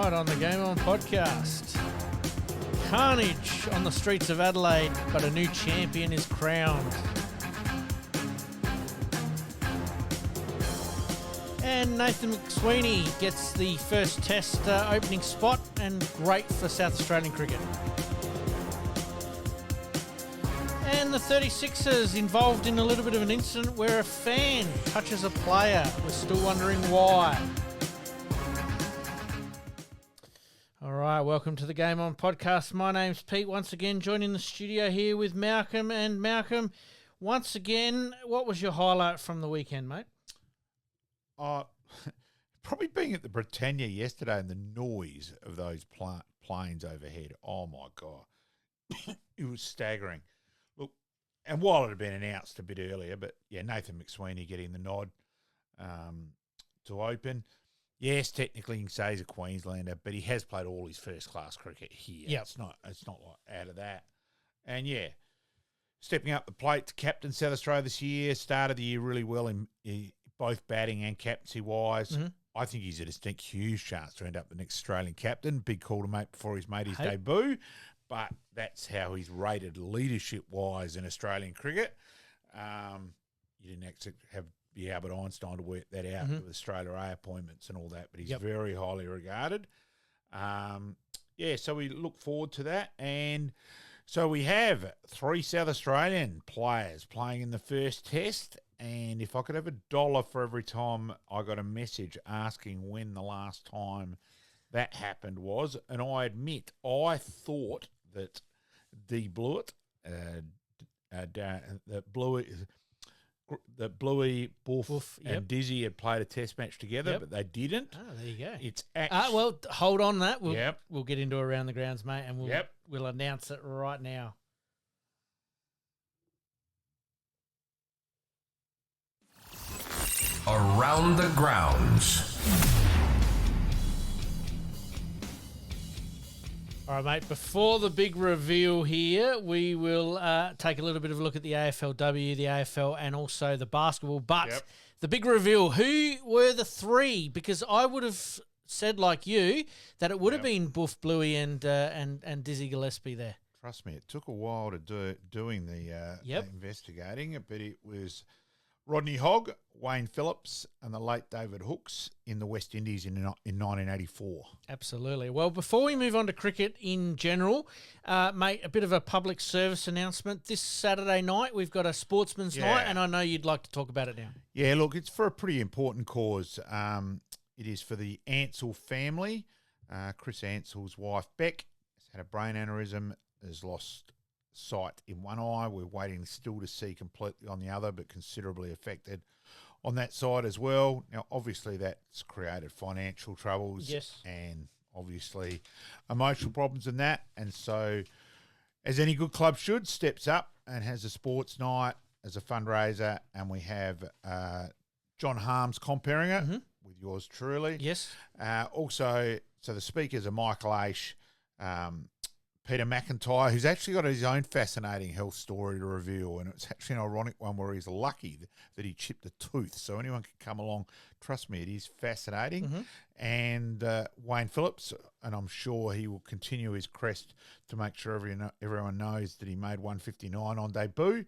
Tonight on the Game On podcast, carnage on the streets of Adelaide, but a new champion is crowned. And Nathan McSweeney gets the first test opening spot, and great for South Australian cricket. And the 36ers involved in a little bit of an incident where a fan touches a player. We're still wondering why. All right, welcome to the Game On podcast. My name's Pete, once again joining the studio here with Malcolm. And Malcolm, once again, what was your highlight from the weekend, mate? Probably being at the Britannia yesterday and the noise of those planes overhead. Oh, my God. It was staggering. Look, and while it had been announced a bit earlier, but, yeah, Nathan McSweeney getting the nod to open. Yes, technically you can say he's a Queenslander, but he has played all his first-class cricket here. Yep. It's not like out of that. And, yeah, stepping up the plate to captain South Australia this year, started the year really well in both batting and captaincy-wise. Mm-hmm. I think he's a distinct, huge chance to end up the next Australian captain. Big call to make before he's made his debut, but that's how he's rated leadership-wise in Australian cricket. You didn't actually be Albert Einstein to work that out with Australia A appointments and all that, but he's very highly regarded. So we look forward to that. And so we have 3 South Australian players playing in the first test. And if I could have $1 for every time I got a message asking when the last time that happened was, and I admit I thought that Bluey, Buff, and Dizzy had played a test match together, but they didn't. Oh, there you go. It's actually... well, hold on that. We'll get into Around the Grounds, mate, and we'll announce it right now. Around the Grounds. All right, mate, before the big reveal here, we will take a little bit of a look at the AFLW, the AFL, and also the basketball. But the big reveal, who were the 3? Because I would have said, like you, that it would have been Buff, Bluey, and Dizzy Gillespie there. Trust me, it took a while to doing the investigating, but it was Rodney Hogg, Wayne Phillips, and the late David Hooks in the West Indies in 1984. Absolutely. Well, before we move on to cricket in general, mate, a bit of a public service announcement. This Saturday night, we've got a sportsman's night, and I know you'd like to talk about it now. Yeah, look, it's for a pretty important cause. It is for the Ansell family. Chris Ansell's wife, Beck, has had a brain aneurysm, has lost sight in one eye. We're waiting still to see completely on the other, but considerably affected on that side as well. Now, obviously, that's created financial troubles and obviously emotional problems in that. And so, as any good club should, steps up and has a sports night as a fundraiser. And we have John Harms comparing it with yours truly. Yes. Also, so the speakers are Michael Aish, Peter McIntyre, who's actually got his own fascinating health story to reveal, and it's actually an ironic one where he's lucky that he chipped a tooth, so anyone can come along. Trust me, it is fascinating. And Wayne Phillips, and I'm sure he will continue his crest to make sure everyone knows that he made 159 on debut,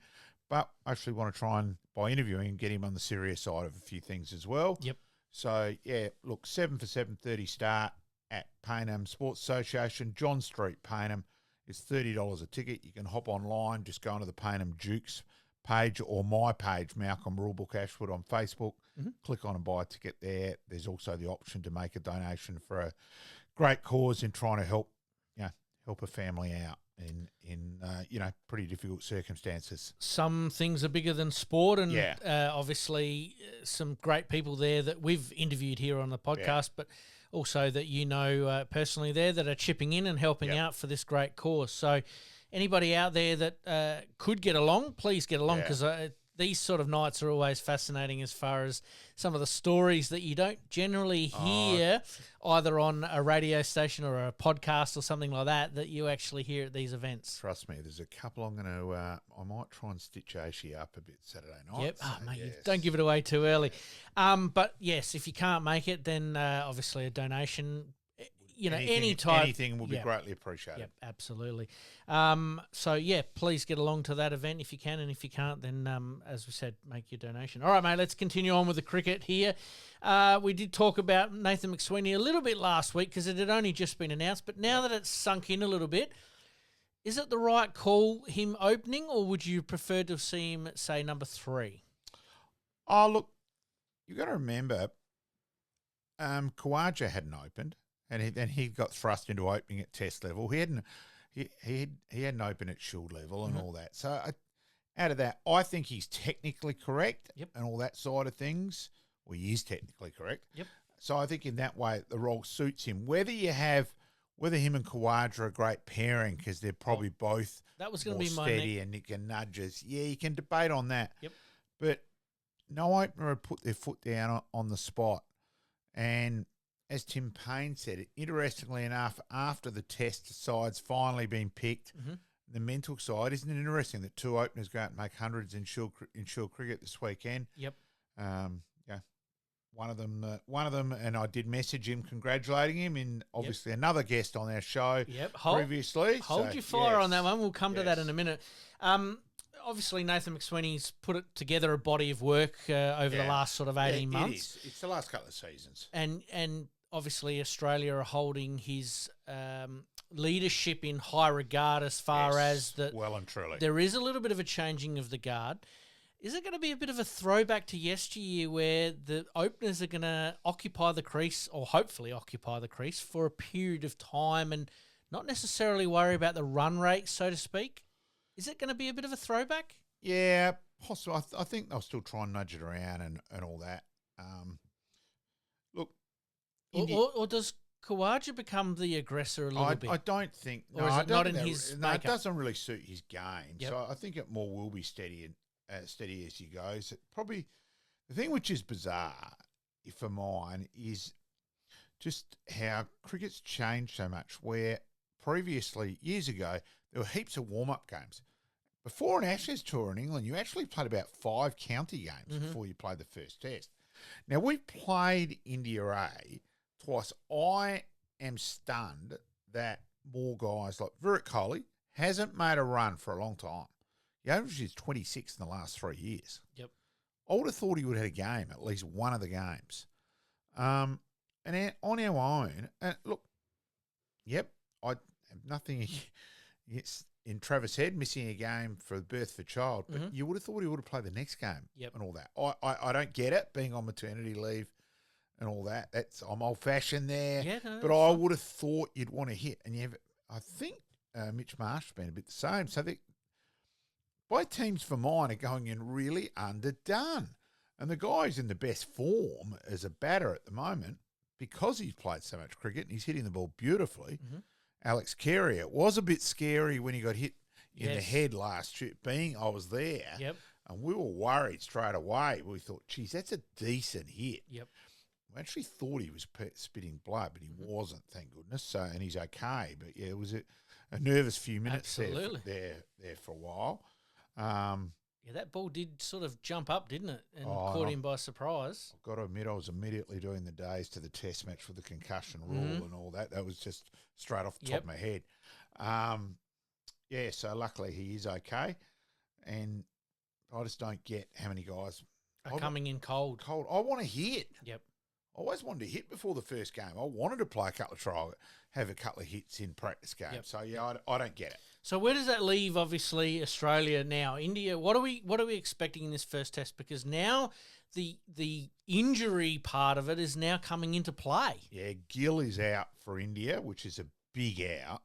but I actually want to try and, by interviewing, get him on the serious side of a few things as well. So, look, 7 for 7:30 start at Payneham Sports Association, John Street, Payneham. It's $30 a ticket. You can hop online, just go onto the Payneham Dukes page or my page, Malcolm Rulebook Ashwood on Facebook. Click on and buy a ticket there. There's also the option to make a donation for a great cause in trying to help a family out in pretty difficult circumstances. Some things are bigger than sport, and obviously some great people there that we've interviewed here on the podcast, but also that personally there that are chipping in and helping out for this great cause. So anybody out there that could get along, please get along, because these sort of nights are always fascinating as far as some of the stories that you don't generally hear either on a radio station or a podcast or something like that you actually hear at these events. Trust me, there's a couple I'm going to, I might try and stitch Aishi up a bit Saturday night. Yep, mate, don't give it away too early. But yes, if you can't make it, then obviously a donation anything will be greatly appreciated. Yep, absolutely. So please get along to that event if you can, and if you can't, then as we said, make your donation. All right, mate. Let's continue on with the cricket here. We did talk about Nathan McSweeney a little bit last week because it had only just been announced, but now that it's sunk in a little bit, is it the right call, him opening, or would you prefer to see him at, say, number 3? Oh, look, you've got to remember, Khawaja hadn't opened, and then he got thrust into opening at Test level. He hadn't opened at Shield level and all that. So out of that, I think he's technically correct and all that side of things. Well, he is technically correct. Yep. So I think in that way, the role suits him. Whether him and Khawaja are a great pairing because they're probably both that was going to be my steady and Nick and nudges. Yeah, you can debate on that. Yep. But no opener had put their foot down on the spot. And as Tim Payne said, interestingly enough, after the Test side's finally been picked, the mental side, isn't it interesting that 2 openers go out and make hundreds in Shield cricket this weekend? Yep. One of them, and I did message him congratulating him in obviously another guest on our show previously. Hold your fire on that one. We'll come to that in a minute. Obviously, Nathan McSweeney's put it together a body of work over the last sort of 18 months. It is. It's the last couple of seasons. And obviously, Australia are holding his leadership in high regard as far as that. Well and truly. There is a little bit of a changing of the guard. Is it going to be a bit of a throwback to yesteryear where the openers are going to occupy the crease, or hopefully occupy the crease, for a period of time and not necessarily worry about the run rate, so to speak? Is it going to be a bit of a throwback? Yeah, possibly. I think they'll still try and nudge it around and all that. Look. Or does Khawaja become the aggressor a little bit? I don't think. Or is it not in his makeup? It doesn't really suit his game. Yep. So I think it more will be steady as he goes. Probably the thing which is bizarre for mine is just how cricket's changed so much, where previously, years ago, there were heaps of warm-up games. Before an Ashes tour in England, you actually played about 5 county games before you played the first test. Now, we've played India A twice. I am stunned that more guys like Virat Kohli hasn't made a run for a long time. The average is 26 in the last 3 years. Yep. I would have thought he would have had a game, at least one of the games. And on our own, look, I have nothing in Travis Head missing a game for the birth of a child, but you would have thought he would have played the next game and all that. I don't get it, being on maternity leave and all that. I'm old-fashioned there, but I would have thought you'd want to hit. And I think Mitch Marsh has been a bit the same. So both teams for mine are going in really underdone. And the guy's in the best form as a batter at the moment because he's played so much cricket and he's hitting the ball beautifully. Alex Carey, it was a bit scary when he got hit in the head last year. I was there, and we were worried straight away. We thought, geez, that's a decent hit. Yep. We actually thought he was spitting blood, but he wasn't, thank goodness. So, and he's okay. But yeah, it was a nervous few minutes there for a while. That ball did sort of jump up, didn't it? And caught him by surprise. I've got to admit, I was immediately doing the days to the test match with the concussion rule and all that. That was just straight off the top of my head. So luckily he is okay. And I just don't get how many guys are coming in cold. I want to hit. Yep. I always wanted to hit before the first game. I wanted to play a couple of trial, have a couple of hits in practice games. Yep. So I don't get it. So where does that leave? Obviously, Australia now, India. What are we expecting in this first test? Because now the injury part of it is now coming into play. Yeah, Gill is out for India, which is a big out,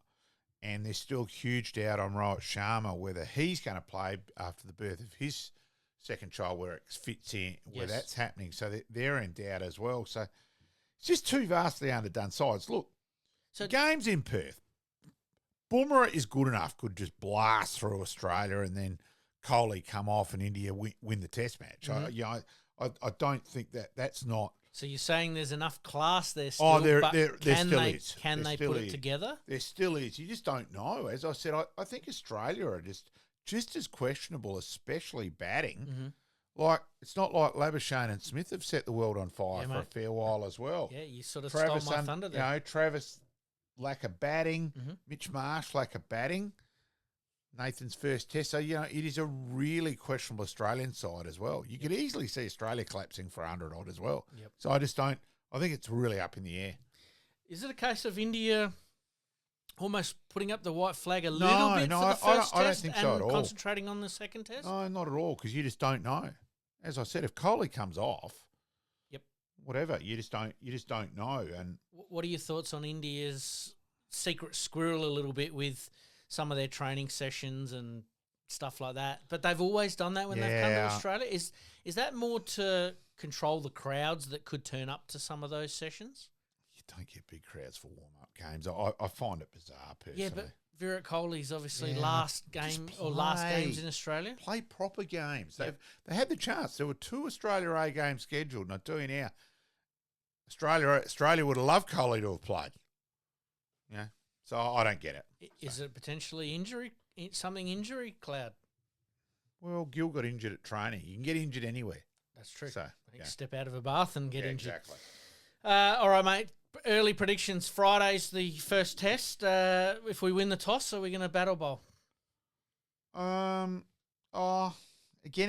and there's still huge doubt on Rohit Sharma whether he's going to play after the birth of his second child, where it fits in, where that's happening. So they're in doubt as well. So it's just two vastly underdone sides. Look, so games in Perth. Bumrah is good enough, could just blast through Australia and then Kohli come off and India win the test match. I don't think that's not. So you're saying there's enough class there still, can they put it together? There still is. You just don't know. As I said, I think Australia are just as questionable, especially batting. Like, it's not like Labuschagne and Smith have set the world on fire for a fair while as well. Yeah, you sort of stole my thunder there. Travis lack of batting. Mm-hmm. Mitch Marsh, lack of batting. Nathan's first test. So, it is a really questionable Australian side as well. You could easily see Australia collapsing for 100 odd as well. Yep. So I think it's really up in the air. Is it a case of India almost putting up the white flag a little bit for the first I don't test think and so at all. concentrating on the second test? No, not at all, because you just don't know. As I said, if Kohli comes off, whatever, you just don't know. And what are your thoughts on India's secret squirrel a little bit with some of their training sessions and stuff like that? But they've always done that when they've come to Australia. Is that more to control the crowds that could turn up to some of those sessions? You don't get big crowds for warm-up games. I find it bizarre, personally. Yeah, but Virat Kohli's obviously last games in Australia. Play proper games. They had the chance. There were 2 Australia A games scheduled, and I tell you now, Australia would have loved Kohli to have played. Yeah, so I don't get it. Is it potentially injury cloud? Well, Gill got injured at training. You can get injured anywhere. That's true. So you can step out of a bath and get injured. Exactly. All right, mate. Early predictions. Friday's the first test. If we win the toss, are we going to battle bowl? Again,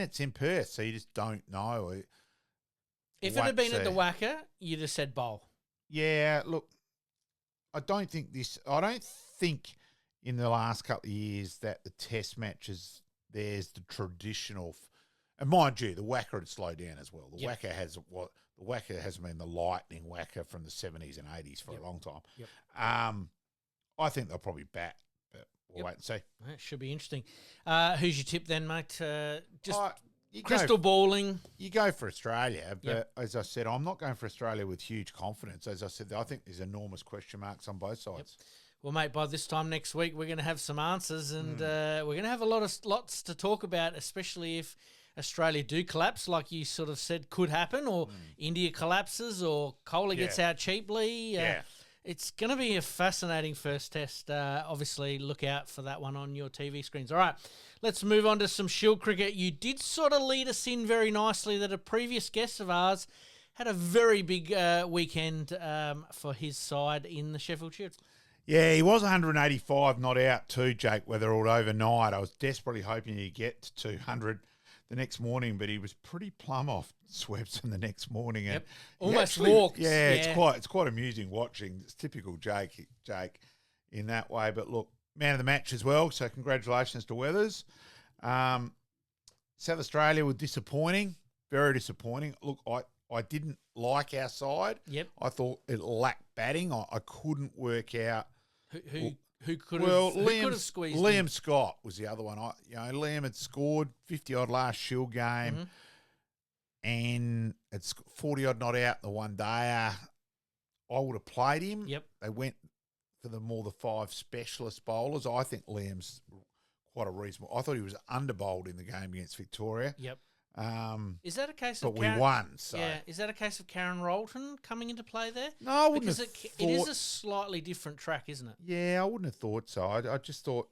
it's in Perth, so you just don't know. If it had been at the Wacker, you'd have said bowl. Yeah, look, I don't think in the last couple of years that the test matches, there's the traditional, and mind you, the Wacker had slowed down as well. The Wacker hasn't been the lightning Wacker from the 70s and 80s for a long time. Yep. I think they'll probably bat, but we'll wait and see. That should be interesting. Who's your tip then, mate? You crystal balling. You go for Australia, but as I said, I'm not going for Australia with huge confidence. As I said, I think there's enormous question marks on both sides. Yep. Well, mate, by this time next week, we're going to have some answers, and we're going to have lots to talk about, especially if Australia do collapse, like you sort of said could happen, or India collapses, or Kohli gets out cheaply. It's going to be a fascinating first test. Obviously, look out for that one on your TV screens. All right, let's move on to some Shield cricket. You did sort of lead us in very nicely that a previous guest of ours had a very big weekend for his side in the Sheffield Shield. Yeah, he was 185 not out too, Jake, Weatherald, overnight. I was desperately hoping he'd get to 200 the next morning, but he was pretty plumb off Swepson the next morning. And almost walked. Yeah, it's quite amusing watching. It's typical Jake in that way. But look, man of the match as well, so congratulations to Weathers. South Australia were disappointing, very disappointing. Look, I didn't like our side. Yep. I thought it lacked batting. I couldn't work out who could have squeezed Liam him? Scott was the other one. Liam had scored 50-odd last Shield game, and it's 40-odd not out the one day. I would have played him. Yep. They went for the 5 specialist bowlers. I think Liam's quite a reasonable. I thought he was under-bowled in the game against Victoria. Yep. Is that a case of? But we won. So. Yeah. Is that a case of Karen Rolton coming into play there? No, I wouldn't because have it is a slightly different track, isn't it? Yeah, I wouldn't have thought so. I just thought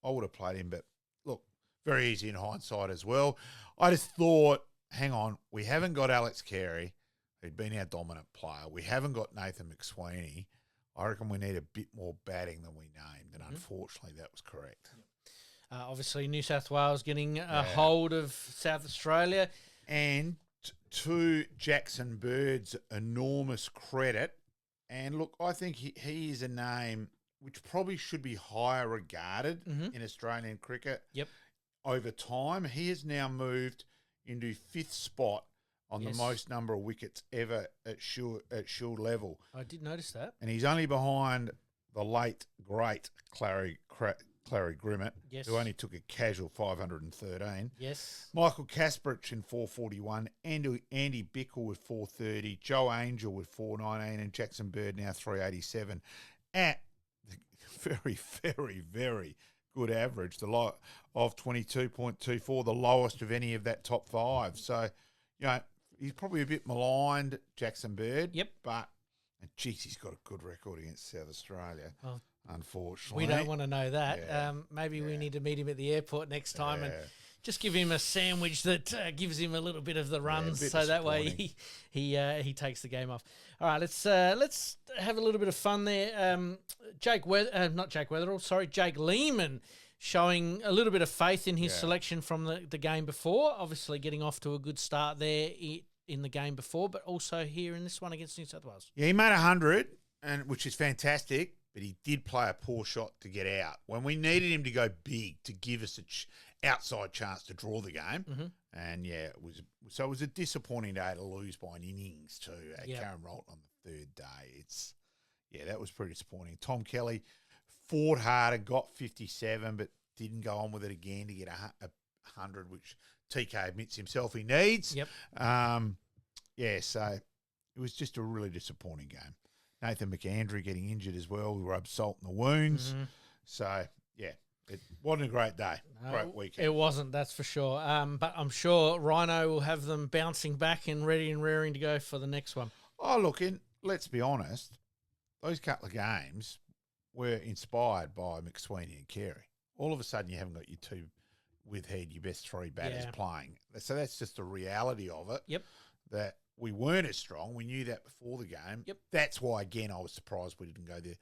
I would have played him, but look, very easy in hindsight as well. I just thought, hang on, we haven't got Alex Carey, who'd been our dominant player. We haven't got Nathan McSweeney. I reckon we need a bit more batting than we named, and unfortunately, that was correct. Yep. Obviously, New South Wales getting a hold of South Australia. And to Jackson Bird's enormous credit, and look, I think he is a name which probably should be higher regarded in Australian cricket. Yep. Over time, he has now moved into 5th spot on the most number of wickets ever at Shield level. I did notice that. And he's only behind the late, great Clary Grimmett, who only took a casual 513. Yes. Michael Kasparich in 441, Andy Bickle with 430, Joe Angel with 419, and Jackson Bird now 387. At the very, very, very good average, the low of 22.24, the lowest of any of that top 5. So, he's probably a bit maligned, Jackson Bird. Yep. But, geez, he's got a good record against South Australia. Unfortunately. We don't want to know that. Maybe we need to meet him at the airport next time and Just give him a sandwich that gives him a little bit of the runs, so that way he takes the game off. All right, let's have a little bit of fun there. Jake Lehman showing a little bit of faith in his selection from the game before. Obviously, getting off to a good start there in the game before, but also here in this one against New South Wales. Yeah, he made 100, which is fantastic. But he did play a poor shot to get out when we needed him to go big to give us an outside chance to draw the game. Mm-hmm. And it was a disappointing day to lose by an innings too at Karen Rolton on the third day. That was pretty disappointing. Tom Kelly fought harder, got 57, but didn't go on with it again to get 100, which TK admits himself he needs. Yep. So it was just a really disappointing game. Nathan McAndrew getting injured as well. We rubbed salt in the wounds. Mm-hmm. So, it wasn't a great day. Great weekend. It wasn't, that's for sure. But I'm sure Rhino will have them bouncing back and ready and raring to go for the next one. Oh, look, let's be honest. Those couple of games were inspired by McSweeney and Carey. All of a sudden, you haven't got your two with head, your best three batters playing. So that's just the reality of it. Yep. That we weren't as strong. We knew that before the game. Yep. That's why, again, I was surprised we didn't go the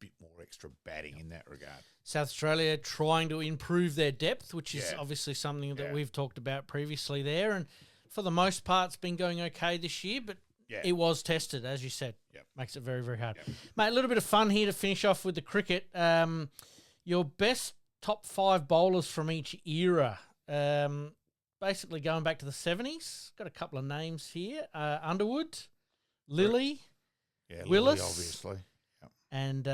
bit more extra batting in that regard. South Australia trying to improve their depth, which is obviously something that we've talked about previously there. And for the most part, it's been going okay this year, but it was tested, as you said. Yep. Makes it very, very hard. Yep. Mate, a little bit of fun here to finish off with the cricket. Your best top 5 bowlers from each era. Basically going back to the 70s. Got a couple of names here. Underwood, Lilly, Willis. Lilly, obviously. Yep. And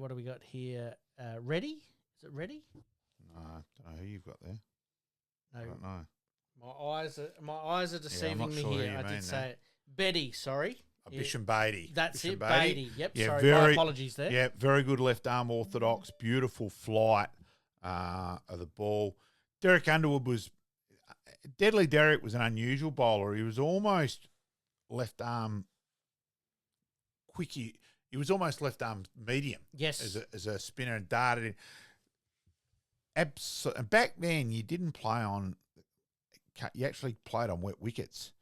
what do we got here? Reddy? Is it Reddy? No, I don't know who you've got there. No. I don't know. My eyes are deceiving me sure here. I did say it. Betty, sorry. Bisham Beatty. That's Bisham it, Beatty. Yep, yeah, sorry, my apologies there. Yeah, very good left arm orthodox, beautiful flight of the ball. Derek Underwood was Deadly Derek was an unusual bowler. He was almost left arm quick. He was almost left arm medium. Yes, as a spinner and darted in. And back then, you didn't play on. You actually played on wet wickets,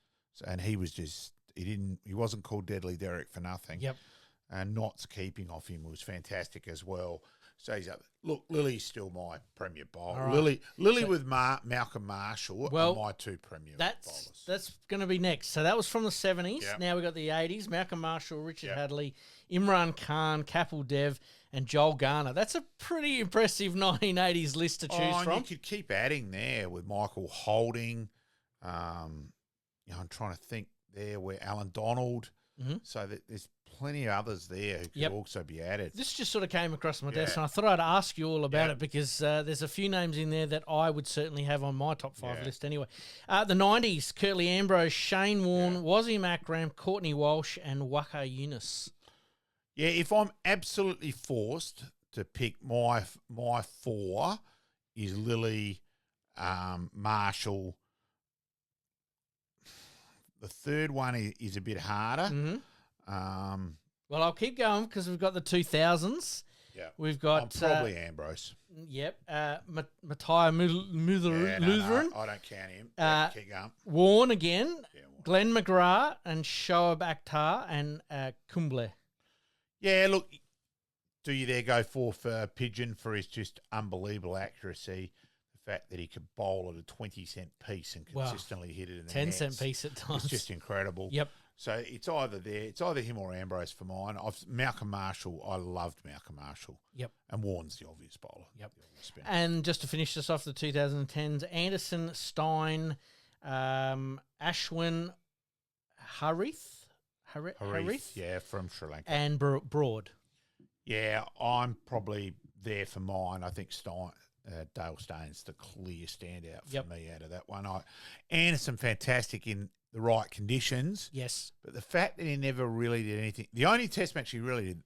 and he wasn't called Deadly Derek for nothing. Yep. And Knott's keeping off him was fantastic as well. So he's up. Look, Lily's still my premier bowler. Right. Lily with Malcolm Marshall are my two premier bowlers. That's going to be next. So that was from the 70s. Yep. Now we've got the 80s. Malcolm Marshall, Richard Hadley, Imran Khan, Kapil Dev, and Joel Garner. That's a pretty impressive 1980s list to choose from. You could keep adding there with Michael Holding. I'm trying to think there where Alan Donald. Mm-hmm. So that there's plenty of others there who could also be added. This just sort of came across my desk, and I thought I'd ask you all about it because there's a few names in there that I would certainly have on my top 5 list anyway. The 90s, Curtly Ambrose, Shane Warne, Wasim Akram, Courtney Walsh, and Waka Yunus. Yeah, if I'm absolutely forced to pick my 4 is Lily, Marshall. The third one is a bit harder. Mm-hmm. Well, I'll keep going because we've got the 2000s. Yeah, we've got probably Ambrose. Yep, Matthias Lutheran. I don't count him. Keep going. Warne again. Yeah, Glenn McGrath and Shoaib Akhtar and Kumble. Yeah, look, do you there go for Pigeon for his just unbelievable accuracy? The fact that he could bowl at a 20-cent piece and consistently hit it in the 10-cent piece at times. It's just incredible. Yep. So it's either him or Ambrose for mine. Malcolm Marshall, I loved Malcolm Marshall. Yep. And Warne's the obvious bowler. Yep. And just to finish this off, the 2010s, Anderson, Stein, Ashwin, Harith, yeah, from Sri Lanka. And Broad. Yeah, I'm probably there for mine. I think Dale Stein's the clear standout for me out of that one. Anderson, fantastic in the right conditions. Yes. But the fact that he never really did anything, the only test match he really did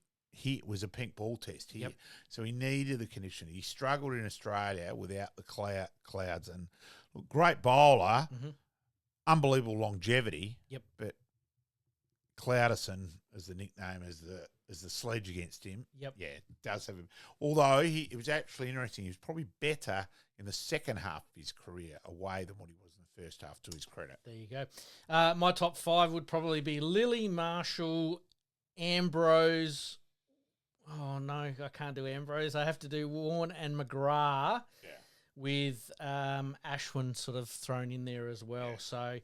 was a pink ball test here. Yep. So he needed the condition. He struggled in Australia without the clouds. And look, great bowler, unbelievable longevity. Yep. But Clouderson is the nickname as the sledge against him. Yep. Yeah, it does have him. Although it was actually interesting. He was probably better in the second half of his career away than what he was in the first half, to his credit. There you go. My top 5 would probably be Lilly, Marshall, Ambrose. Oh, no, I can't do Ambrose. I have to do Warren and McGrath with Ashwin sort of thrown in there as well. So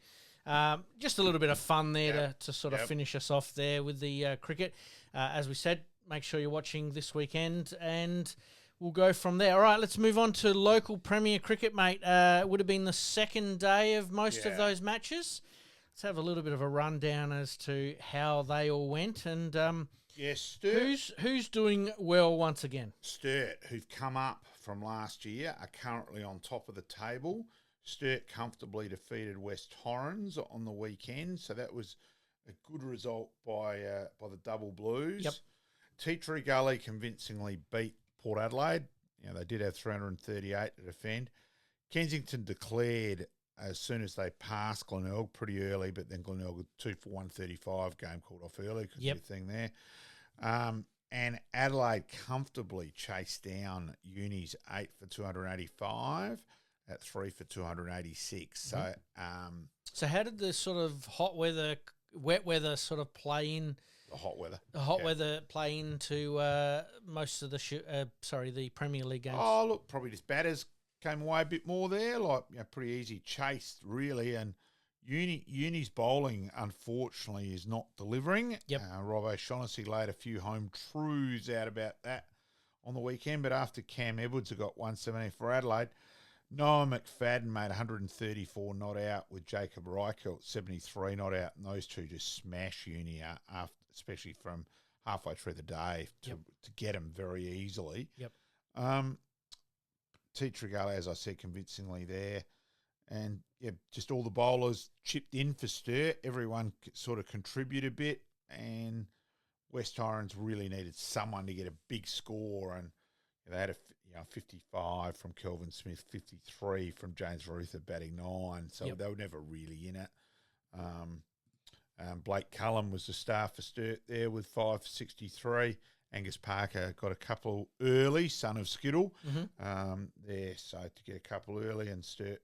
just a little bit of fun there to sort of finish us off there with the cricket. As we said, make sure you're watching this weekend and we'll go from there. All right, let's move on to local Premier cricket, mate. Would have been the second day of most of those matches. Let's have a little bit of a rundown as to how they all went. And Sturt. Who's doing well once again? Sturt, who've come up from last year, are currently on top of the table. Sturt comfortably defeated West Torrens on the weekend, so that was a good result by the Double Blues. Yep. Tea Tree Gully convincingly beat Port Adelaide. They did have 338 to defend. Kensington declared as soon as they passed Glenelg pretty early, but then Glenelg 2 for 135, game called off early because of the thing there. And Adelaide comfortably chased down Uni's 8 for 285 at 3 for 286. Mm-hmm. So how did the sort of wet weather sort of play in? The hot weather. The hot weather play into most of the Premier League games? Oh, look, probably just batters came away a bit more there, pretty easy chase, really. And Uni's bowling, unfortunately, is not delivering. Yep. Rob O'Shaughnessy laid a few home truths out about that on the weekend, but after Cam Edwards had got 170 for Adelaide, Noah McFadden made 134 not out with Jacob Reichelt 73 not out, and those two just smash Uni after, especially from halfway through the day to get them very easily. Yep. Tea Tree Gully, as I said, convincingly there. And, just all the bowlers chipped in for Sturt. Everyone sort of contributed a bit. And West Torrens really needed someone to get a big score. And they had a 55 from Kelvin Smith, 53 from James Ruther batting 9. So they were never really in it. Blake Cullen was the star for Sturt there with 5 for 63. Angus Parker got a couple early, son of Skittle, there. So to get a couple early and Sturt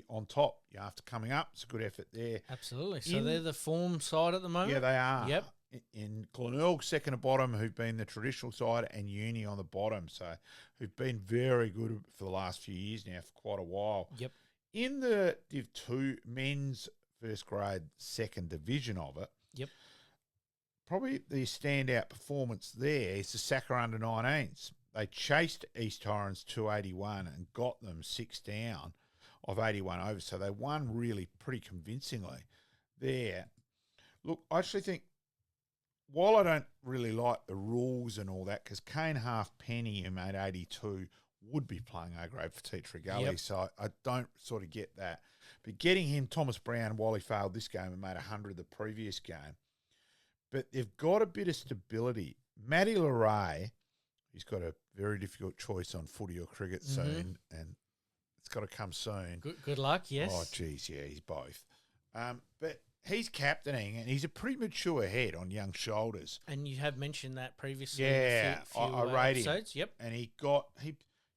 on top after coming up, it's a good effort there. Absolutely. So they're the form side at the moment? Yeah, they are. Yep. In Glenelg, second to bottom, who've been the traditional side, and Uni on the bottom, so who've been very good for the last few years now, for quite a while. Yep. In the Div 2 men's first grade second division of it, probably the standout performance there is the Saka under-19s. They chased East Torrens 281 and got them 6 down of 81 overs, so they won really pretty convincingly there. Look, I actually think, while I don't really like the rules and all that, because Kane Halfpenny, who made 82, would be playing A-grade for Tea Tree Gully, so I don't sort of get that. But getting him, Thomas Brown, while he failed this game and made 100 the previous game, but they've got a bit of stability. Matty Leray, he's got a very difficult choice on footy or cricket soon, and it's got to come soon. Good luck, yes. Oh, geez, yeah, he's both. But he's captaining, and he's a pretty mature head on young shoulders. And you have mentioned that previously. Yeah, I rate episodes. him. Yep. And he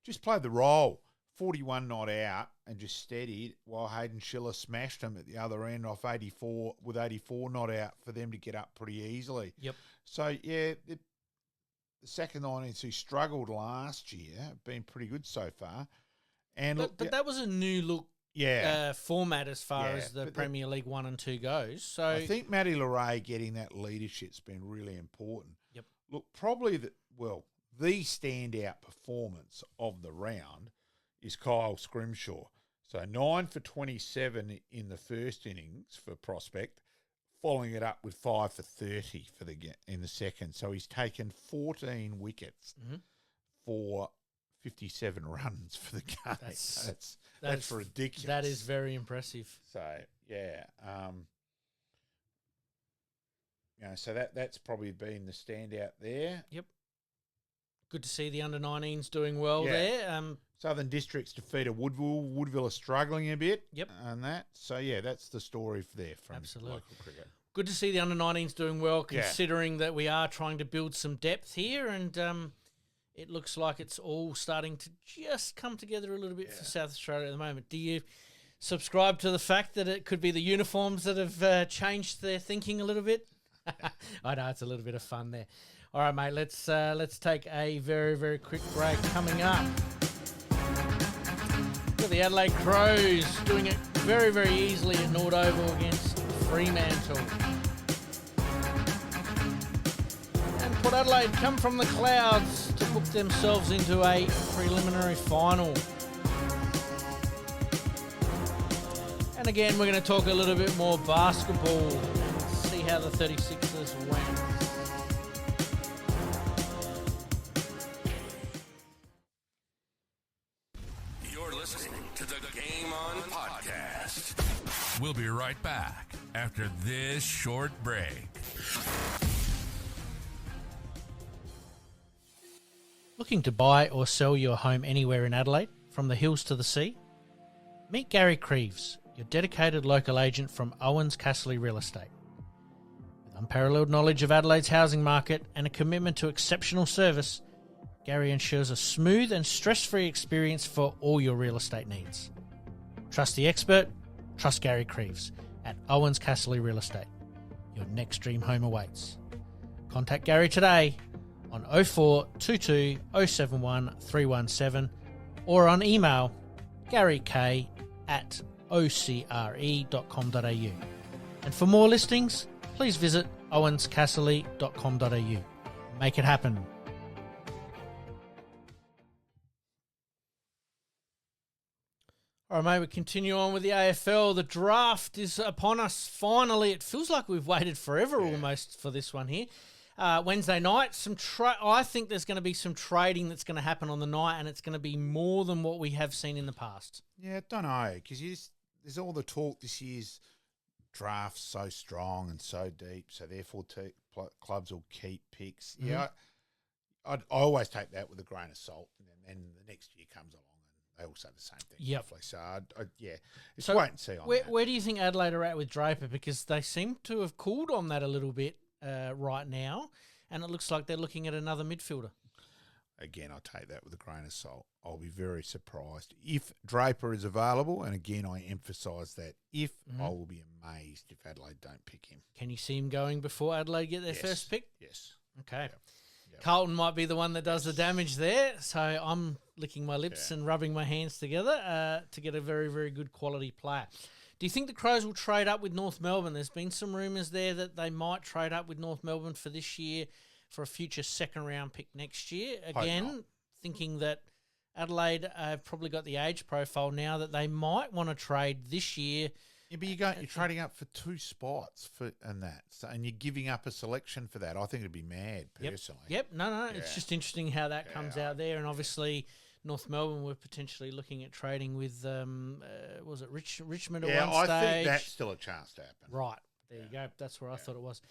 just played the role, 41 not out, and just steadied while Hayden Schiller smashed him at the other end off 84 with 84 not out for them to get up pretty easily. Yep. So the second 19s who struggled last year have been pretty good so far. And but that was a new look. Format as far as the Premier League 1 and 2 goes. So I think Matty Leray getting that leadership's been really important. Yep. Look, probably the standout performance of the round is Kyle Scrimshaw. So 9 for 27 in the first innings for Prospect, following it up with 5 for 30 in the second. So he's taken 14 wickets for 57 runs for the game. That's ridiculous. That is very impressive. So so that's probably been the standout there. Yep. Good to see the under-19s doing well there. Southern Districts defeated Woodville. Woodville are struggling a bit. Yep. And that. So, that's the story there from Absolutely. local cricket. good to see the under-19s doing well, considering that we are trying to build some depth here, and it looks like it's all starting to just come together a little bit for South Australia at the moment. Do you subscribe to the fact that it could be the uniforms that have changed their thinking a little bit? I know it's a little bit of fun there. All right, mate, let's take a very, very quick break. Coming up, we've got the Adelaide Crows doing it very, very easily at Nord Oval against Fremantle. And Port Adelaide come from the clouds to book themselves into a preliminary final. And again, we're going to talk a little bit more basketball and see how the 36ers went. You're listening to the Game On Podcast. We'll be right back after this short break. Looking to buy or sell your home anywhere in Adelaide, from the hills to the sea? Meet Gary KRIEVS, your dedicated local agent from OUWENS CASSERLY Real Estate. With unparalleled knowledge of Adelaide's housing market and a commitment to exceptional service, Gary ensures a smooth and stress-free experience for all your real estate needs. Trust the expert, trust Gary KRIEVS at OUWENS CASSERLY Real Estate. Your next dream home awaits. Contact Gary today on 0422 071 317 or on email garyk@ocre.com.au. And for more listings, please visit owenscasserly.com.au. Make it happen. All right, mate, we continue on with the AFL. The draft is upon us finally. It feels like we've waited forever almost for this one here. Wednesday night, I think there's going to be some trading that's going to happen on the night, and it's going to be more than what we have seen in the past. Yeah, I don't know, because there's all the talk this year's draft's so strong and so deep, so therefore clubs will keep picks. Mm-hmm. Yeah, I always take that with a grain of salt, and then the next year comes along and they all say the same thing. Yep. Roughly. So, it's wait and see on that. Where do you think Adelaide are at with Draper? Because they seem to have cooled on that a little bit right now, and it looks like they're looking at another midfielder. Again, I take that with a grain of salt. I'll be very surprised if Draper is available, and again, I emphasise that if I will be amazed if Adelaide don't pick him. Can you see him going before Adelaide get their first pick? Yes. Okay. Yep. Carlton might be the one that does the damage there, so I'm licking my lips and rubbing my hands together to get a very, very good quality player. Do you think the Crows will trade up with North Melbourne? There's been some rumours there that they might trade up with North Melbourne for this year for a future second-round pick next year. Again, thinking that Adelaide have probably got the age profile now that they might want to trade this year. Yeah, but you're trading up for 2 spots and you're giving up a selection for that. I think it'd be mad, personally. Yep. No. It's just interesting how that comes out there, and obviously North Melbourne were potentially looking at trading with, was it Richmond at one stage? I think that's still a chance to happen. Right. There you go. That's where I thought it was.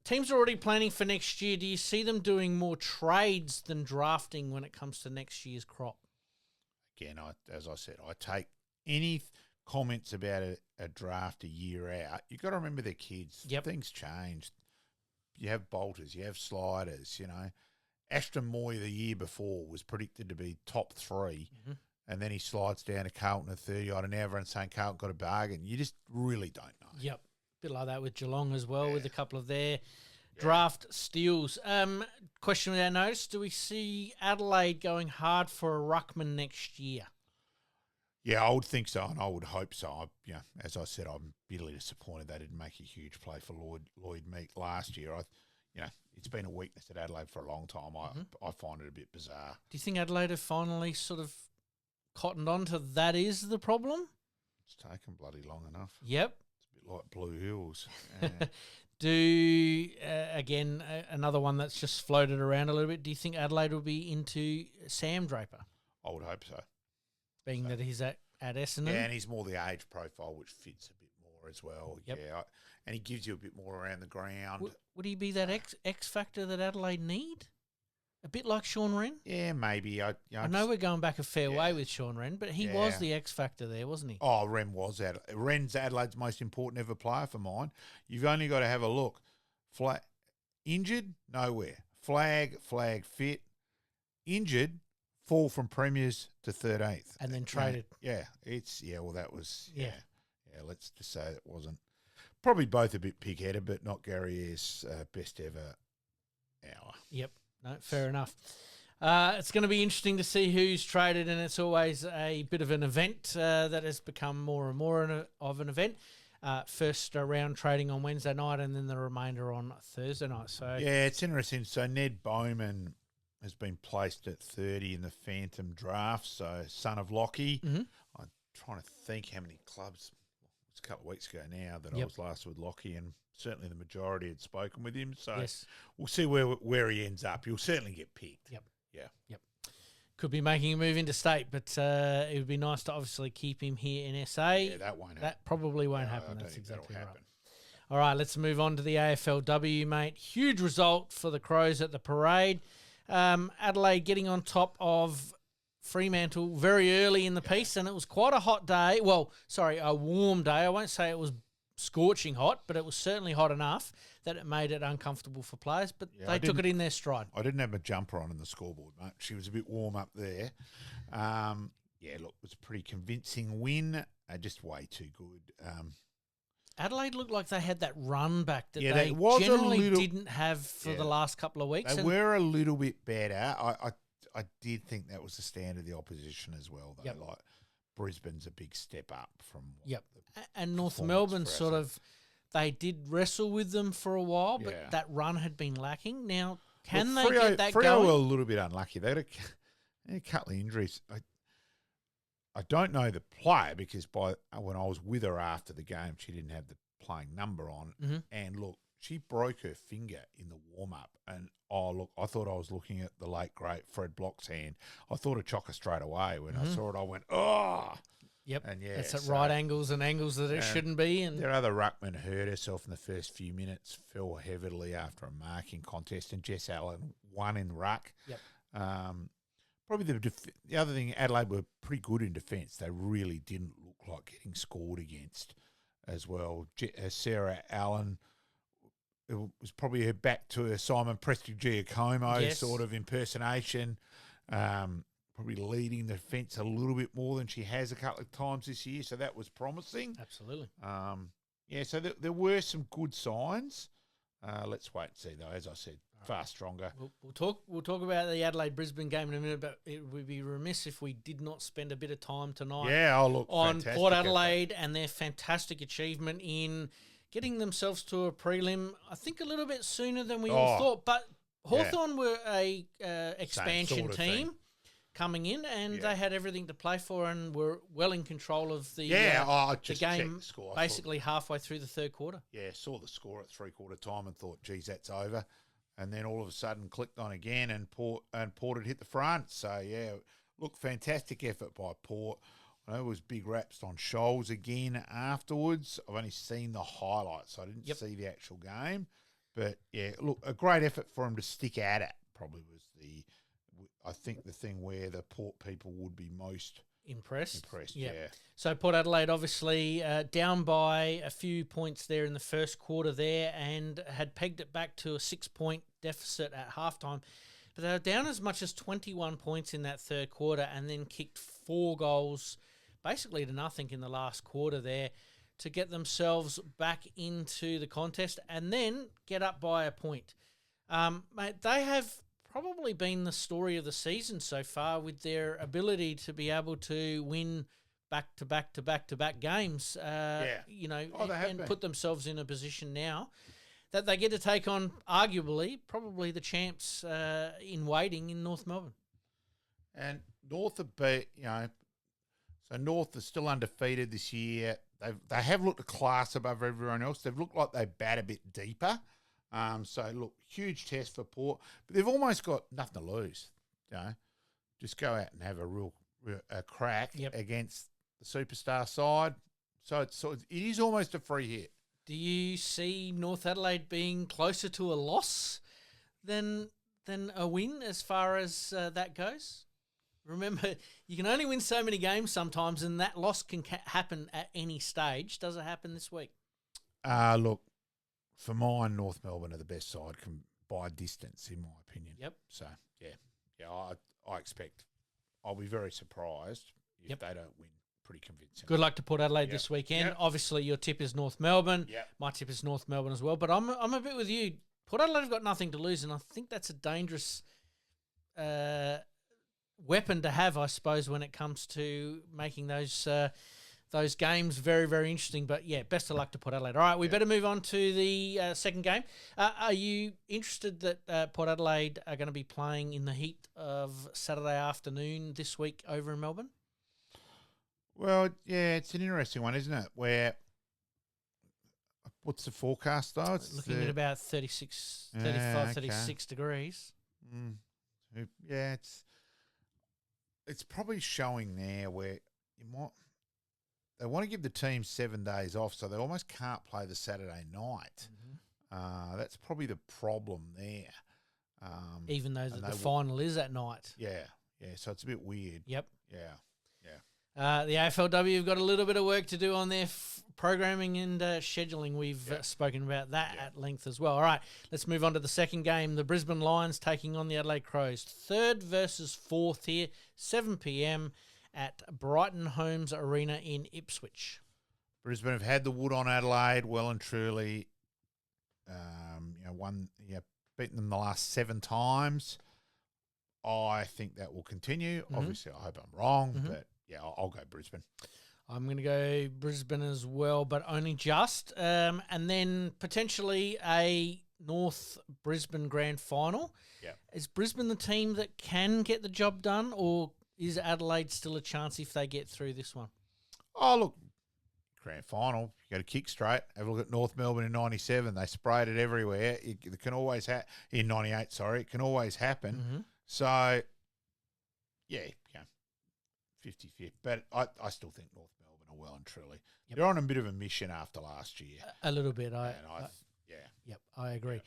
Teams are already planning for next year. Do you see them doing more trades than drafting when it comes to next year's crop? Again, as I said, I take any comments about a draft a year out. You've got to remember they're kids. Yep. Things change. You have bolters, you have sliders, Ashton Moy the year before was predicted to be top 3, and then he slides down to Carlton at 30 odd, and now everyone's saying Carlton got a bargain. You just really don't know. Yep. Bit like that with Geelong as well, with a couple of their draft steals. Question without notice, do we see Adelaide going hard for a ruckman next year? Yeah, I would think so, and I would hope so. As I said, I'm bitterly disappointed they didn't make a huge play for Lloyd Meek last year. It's been a weakness at Adelaide for a long time. I find it a bit bizarre. Do you think Adelaide have finally sort of cottoned on to that is the problem? It's taken bloody long enough. Yep. It's a bit like Blue Hills. Again, another one that's just floated around a little bit. Do you think Adelaide will be into Sam Draper? I would hope so. Being that he's at Essendon? Yeah, and he's more the age profile, which fits a bit more as well. Yep. Yeah, and he gives you a bit more around the ground. Would he be that X factor that Adelaide need? A bit like Sean Wren? Yeah, maybe. I know we're going back a fair way with Sean Wren, but he was the X factor there, wasn't he? Oh, Wren's Adelaide's most important ever player for mine. You've only got to have a look. Injured, nowhere. Flag fit. Injured, fall from premiers to 13th. And then traded. That was, let's just say it wasn't. Probably both a bit pig-headed, but not Gary Ayres' best ever hour. Yep. No, fair enough. It's going to be interesting to see who's traded, and it's always a bit of an event that has become more and more of an event. First round trading on Wednesday night, and then the remainder on Thursday night. So yeah, it's interesting. So Ned Bowman has been placed at 30 in the Phantom draft, so son of Lockie. Mm-hmm. I'm trying to think how many clubs. It's a couple of weeks ago now that I was last with Lockie, and certainly the majority had spoken with him. So we'll see where he ends up. He'll certainly get picked. Yep. Yeah. Could be making a move into state, but it would be nice to obviously keep him here in SA. Yeah, that won't happen. That probably won't happen. That's exactly right. Happen. All right, let's move on to the AFLW, mate. Huge result for the Crows at the parade. Adelaide getting on top of Fremantle very early in the piece, and it was quite a hot day. Well, sorry, a warm day. I won't say it was scorching hot, but it was certainly hot enough that it made it uncomfortable for players, but they took it in their stride. I didn't have my jumper on in the scoreboard, mate. She was a bit warm up there. It was a pretty convincing win. Just way too good. Adelaide looked like they had that run back that they generally didn't have for the last couple of weeks. They were a little bit better. I did think that was the stand of the opposition as well, though. Like Brisbane's a big step up from and North Melbourne sort of, they did wrestle with them for a while, but that run had been lacking. Now, can they get that Freo going? were a little bit unlucky. They had a couple of injuries. I don't know the player because when I was with her after the game, she didn't have the playing number on. Mm-hmm. And look, she broke her finger in the warm-up. And, I thought I was looking at the late, great Fred Block's hand. I thought of Chocker straight away. When I saw it, I went, oh! Yep, and it's at right angles and angles that it shouldn't be. And their other ruckman hurt herself in the first few minutes, fell heavily after a marking contest, and Jess Allen won in ruck. Yep. Probably the other thing, Adelaide were pretty good in defence. They really didn't look like getting scored against as well. Sarah Allen, it was probably her back to her Simon Prestigiacomo sort of impersonation. Probably leading the defence a little bit more than she has a couple of times this year, so that was promising. Absolutely. So there were some good signs. Let's wait and see, though. As I said, far stronger. We'll talk about the Adelaide Brisbane game in a minute, but it would be remiss if we did not spend a bit of time tonight. On Port Adelaide and their fantastic achievement in getting themselves to a prelim. I think a little bit sooner than we all thought, but Hawthorn were a expansion team coming in, and they had everything to play for and were well in control of the game the score. Basically halfway through the third quarter. Yeah, saw the score at three-quarter time and thought, geez, that's over. And then all of a sudden clicked on again and Port had hit the front. So, look, fantastic effort by Port. I know it was big raps on Scholes again afterwards. I've only seen the highlights, so I didn't see the actual game. But, look, a great effort for them to stick at it probably was I think the thing where the Port people would be most impressed. So Port Adelaide obviously down by a few points there in the first quarter there and had pegged it back to a 6-point deficit at halftime. But they were down as much as 21 points in that third quarter and then kicked 4 goals basically to nothing in the last quarter there to get themselves back into the contest and then get up by a point. Mate, they have probably been the story of the season so far with their ability to be able to win back-to-back games, and put themselves in a position now that they get to take on arguably probably the champs in waiting in North Melbourne. And North so North are still undefeated this year. They have looked a class above everyone else. They've looked like they bat a bit deeper. So, look, huge test for Port, but they've almost got nothing to lose. Just go out and have a real crack against the superstar side. So it is almost a free hit. Do you see North Adelaide being closer to a loss than than a win as far as that goes? Remember, you can only win so many games sometimes, and that loss can happen at any stage. Does it happen this week? Look, for mine, North Melbourne are the best side by distance, in my opinion. Yep. So, I expect I'll be very surprised if they don't win pretty convincing. Good luck to Port Adelaide this weekend. Yep. Obviously, your tip is North Melbourne. Yep. My tip is North Melbourne as well. But I'm a bit with you. Port Adelaide have got nothing to lose, and I think that's a dangerous weapon to have, I suppose, when it comes to making those games very, very interesting. But, yeah, best of luck to Port Adelaide. All right, we better move on to the second game. Are you interested that Port Adelaide are going to be playing in the heat of Saturday afternoon this week over in Melbourne? Well, yeah, it's an interesting one, isn't it? Where, what's the forecast, though? It's looking at about 36 degrees. Yeah, it's probably showing there where they want to give the team 7 days off, so they almost can't play the Saturday night. Mm-hmm. That's probably the problem there. Even though the final is at night. Yeah, so it's a bit weird. Yep. Yeah. The AFLW have got a little bit of work to do on their programming and scheduling. We've spoken about that at length as well. All right, let's move on to the second game. The Brisbane Lions taking on the Adelaide Crows. 3rd versus 4th here, 7 p.m. at Brighton Homes Arena in Ipswich. Brisbane have had the wood on Adelaide well and truly. Beaten them the last 7 times. I think that will continue. Mm-hmm. Obviously, I hope I'm wrong, but yeah, I'll go Brisbane. I'm going to go Brisbane as well, but only just. And then potentially a North Brisbane grand final. Yeah. Is Brisbane the team that can get the job done, or is Adelaide still a chance if they get through this one? Oh, look, grand final. You got to kick straight. Have a look at North Melbourne in 97. They sprayed it everywhere. It can always in 98, sorry. It can always happen. Mm-hmm. So, yeah, 50-50. But I still think North Melbourne are well and truly. Yep. They're on a bit of a mission after last year. A little bit. Yep, I agree. Yep.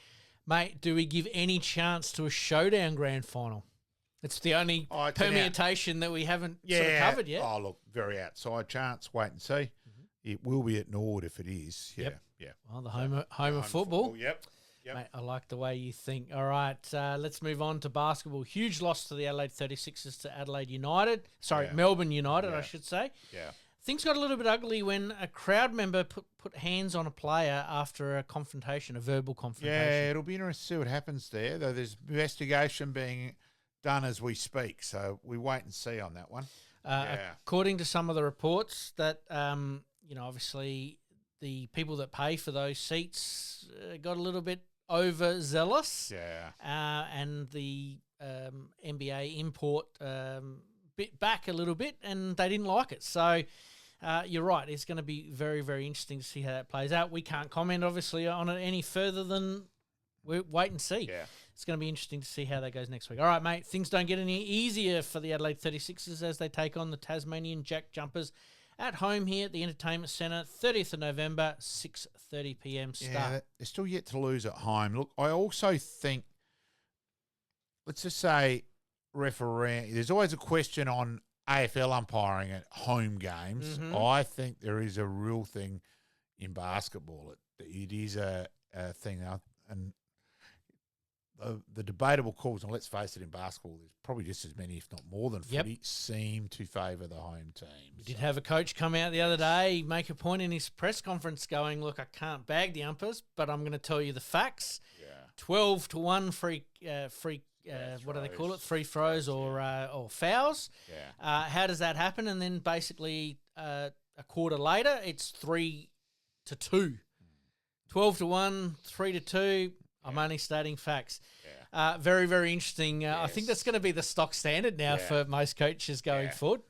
Mate, do we give any chance to a showdown grand final? It's the only permutation that we haven't sort of covered yet. Oh, look, very outside chance. Wait and see. Mm-hmm. It will be at Nord if it is. Yeah. Well, the home of football. Yep. Mate, I like the way you think. All right, let's move on to basketball. Huge loss to the Adelaide 36ers to Adelaide United. Sorry, Melbourne United, I should say. Yeah. Things got a little bit ugly when a crowd member put hands on a player after a confrontation, a verbal confrontation. Yeah, it'll be interesting to see what happens there, though there's investigation being done as we speak, so we wait and see on that one. According to some of the reports that, obviously the people that pay for those seats got a little bit overzealous. And the NBA import bit back a little bit, and they didn't like it. So you're right. It's going to be very, very interesting to see how that plays out. We can't comment, obviously, on it any further than we wait and see. Yeah. It's going to be interesting to see how that goes next week. All right, mate, things don't get any easier for the Adelaide 36ers as they take on the Tasmanian Jack Jumpers at home here at the Entertainment Centre, 30th of November, 6:30 p.m. start. Yeah, they're still yet to lose at home. Look, I also think, let's just say, refereeing, there's always a question on AFL umpiring at home games. Mm-hmm. I think there is a real thing in basketball. It is a thing. And the debatable calls, and let's face it, in basketball, there's probably just as many, if not more than footy, seem to favour the home team. We did have a coach come out the other day, make a point in his press conference going, look, I can't bag the umpers, but I'm going to tell you the facts. 12-1 free what do they call it? Free throws or fouls. How does that happen? And then basically a quarter later, it's 3-2. 12-1, 3-2. I'm only stating facts. Very, very interesting. I think that's going to be the stock standard now for most coaches going forward.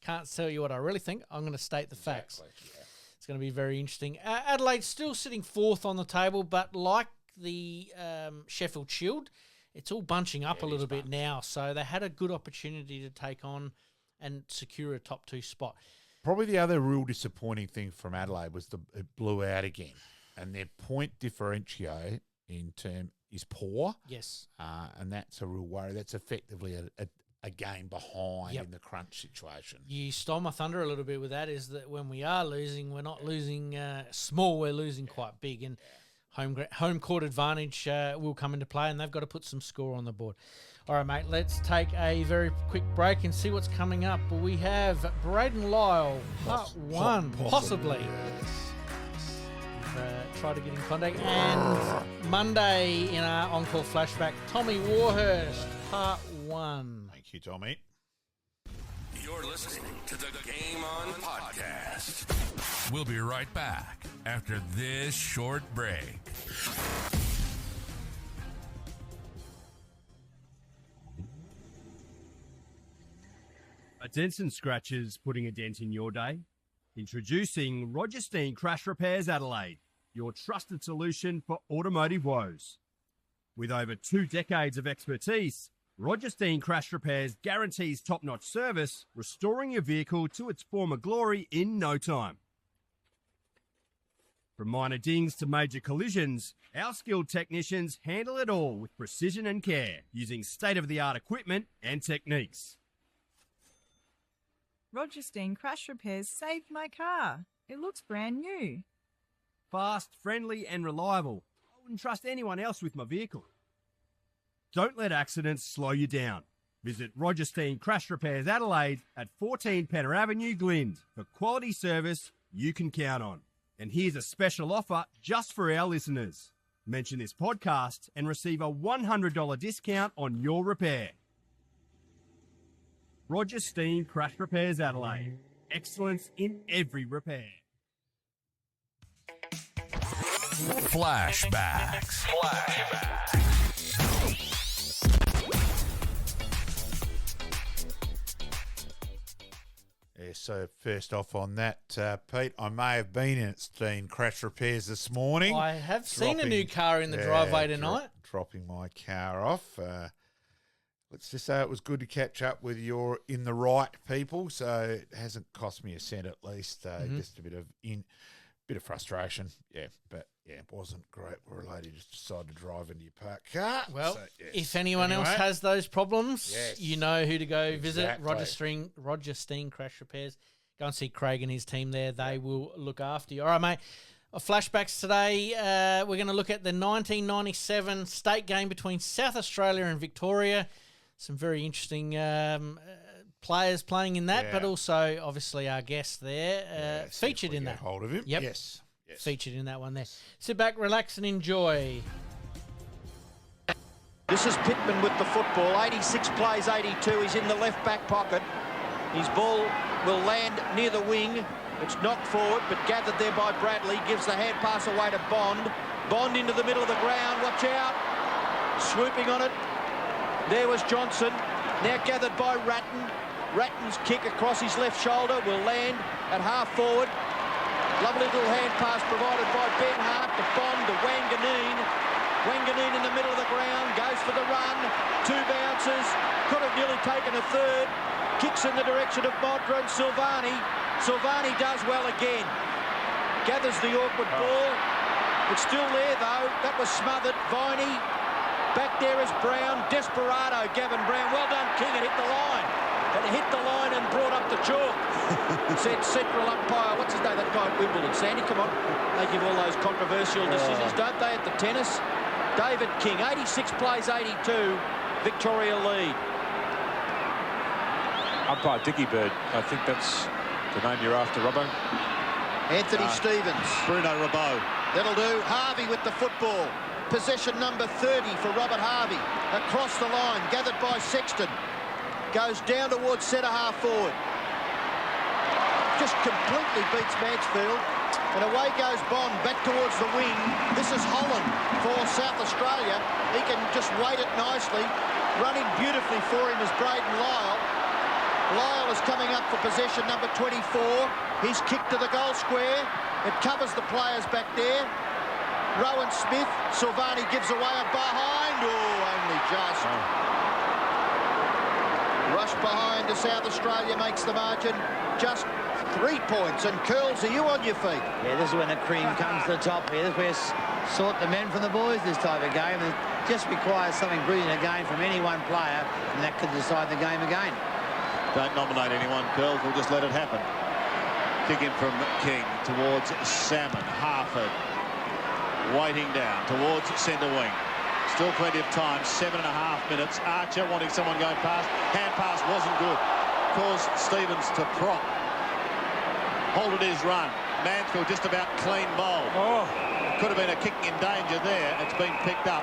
Can't tell you what I really think. I'm going to state the facts. It's going to be very interesting. Adelaide's still sitting 4th on the table, but like the Sheffield Shield, it's all bunching up a little bit now. So they had a good opportunity to take on and secure a top 2 spot. Probably the other real disappointing thing from Adelaide was it blew out again. And their point differential is poor. Yes. And that's a real worry. That's effectively a game behind in the crunch situation. You stole my thunder a little bit with that, is that when we are losing, we're not losing small, we're losing quite big. And home court advantage will come into play, and they've got to put some score on the board. All right, mate, let's take a very quick break and see what's coming up. We have Brayden Lyle, part one, possibly. Try to get in contact. And Monday in our Encore Flashback, Tommy Warhurst, part one. Thank you, Tommy. You're listening to the Game On Podcast. We'll be right back after this short break. A dents and scratches putting a dent in your day? Introducing Roger Steen Crash Repairs Adelaide, your trusted solution for automotive woes. With over 2 decades of expertise, Roger Steen Crash Repairs guarantees top-notch service, restoring your vehicle to its former glory in no time. From minor dings to major collisions, our skilled technicians handle it all with precision and care, using state-of-the-art equipment and techniques. Roger Steen Crash Repairs saved my car. It looks brand new. Fast, friendly and reliable. I wouldn't trust anyone else with my vehicle. Don't let accidents slow you down. Visit Roger Steen Crash Repairs Adelaide at 14 Penner Avenue, Glynde, for quality service you can count on. And here's a special offer just for our listeners. Mention this podcast and receive a $100 discount on your repair. Roger Steen Crash Repairs Adelaide. Excellence in every repair. Flashbacks. Yeah, so first off on that, Pete, I may have been in Steen Crash Repairs this morning. I have seen a new car in the driveway tonight. Dropping my car off. Let's just say it was good to catch up with your in the right people. So it hasn't cost me a cent at least. Just a bit of frustration. Yeah, but yeah, it wasn't great. Where a lady just decided to drive into your parked car. Well, so, yes. if anyone else has those problems, you know who to go visit. Exactly. Roger Steen Crash Repairs. Go and see Craig and his team there. They will look after you. All right, mate. Flashbacks today. We're going to look at the 1997 state game between South Australia and Victoria. Some very interesting players playing in that, but also obviously our guest there featured in that. Hold of him. Yep. Yes. Featured in that one there. Sit back, relax, and enjoy. This is Pittman with the football. 86 plays 82. He's in the left back pocket. His ball will land near the wing. It's knocked forward, but gathered there by Bradley. Gives the hand pass away to Bond. Bond into the middle of the ground. Watch out. Swooping on it. There was Johnson. Now gathered by Ratton. Ratton's kick across his left shoulder will land at half forward. Lovely little hand pass provided by Ben Hart to Bond to Wanganeen. Wanganeen in the middle of the ground, goes for the run. 2 bounces, could have nearly taken a third. Kicks in the direction of Modra and Silvani. Silvani does well again. Gathers the awkward ball. It's still there though. That was smothered. Viney. Back there is Brown. Desperado, Gavin Brown. Well done, King. It hit the line. It hit the line and brought up the chalk. Said central umpire. What's his name? That guy at Wimbledon. Sandy, come on. They give all those controversial decisions, don't they, at the tennis? David King. 86 plays 82. Victoria lead. Umpire Dickie Bird. I think that's the name you're after, Robbo. Anthony Stevens. Bruno Robbo. That'll do. Harvey with the football. Possession number 30 for Robert Harvey. Across the line, gathered by Sexton. Goes down towards centre half forward. Just completely beats Mansfield. And away goes Bond back towards the wing. This is Holland for South Australia. He can just weight it nicely. Running beautifully for him is Brayden Lyle. Lyle is coming up for possession number 24. He's kicked to the goal square. It covers the players back there. Rowan Smith. Silvani gives away a behind. Oh, only just. Rush behind to South Australia makes the margin. Just 3 points. And Curls, are you on your feet? Yeah, this is when the cream comes to the top here. This is where sort the men from the boys this type of game. It just requires something brilliant again from any one player, and that could decide the game again. Don't nominate anyone, Curls. We'll just let it happen. Kick in from King towards Salmon. Harford waiting down towards centre wing. Still plenty of time, 7.5 minutes. Archer wanting someone going past. Hand pass wasn't good. Caused Stevens to prop. Halted his run. Mansfield just about clean bowl. Oh. Could have been a kicking in danger there. It's been picked up.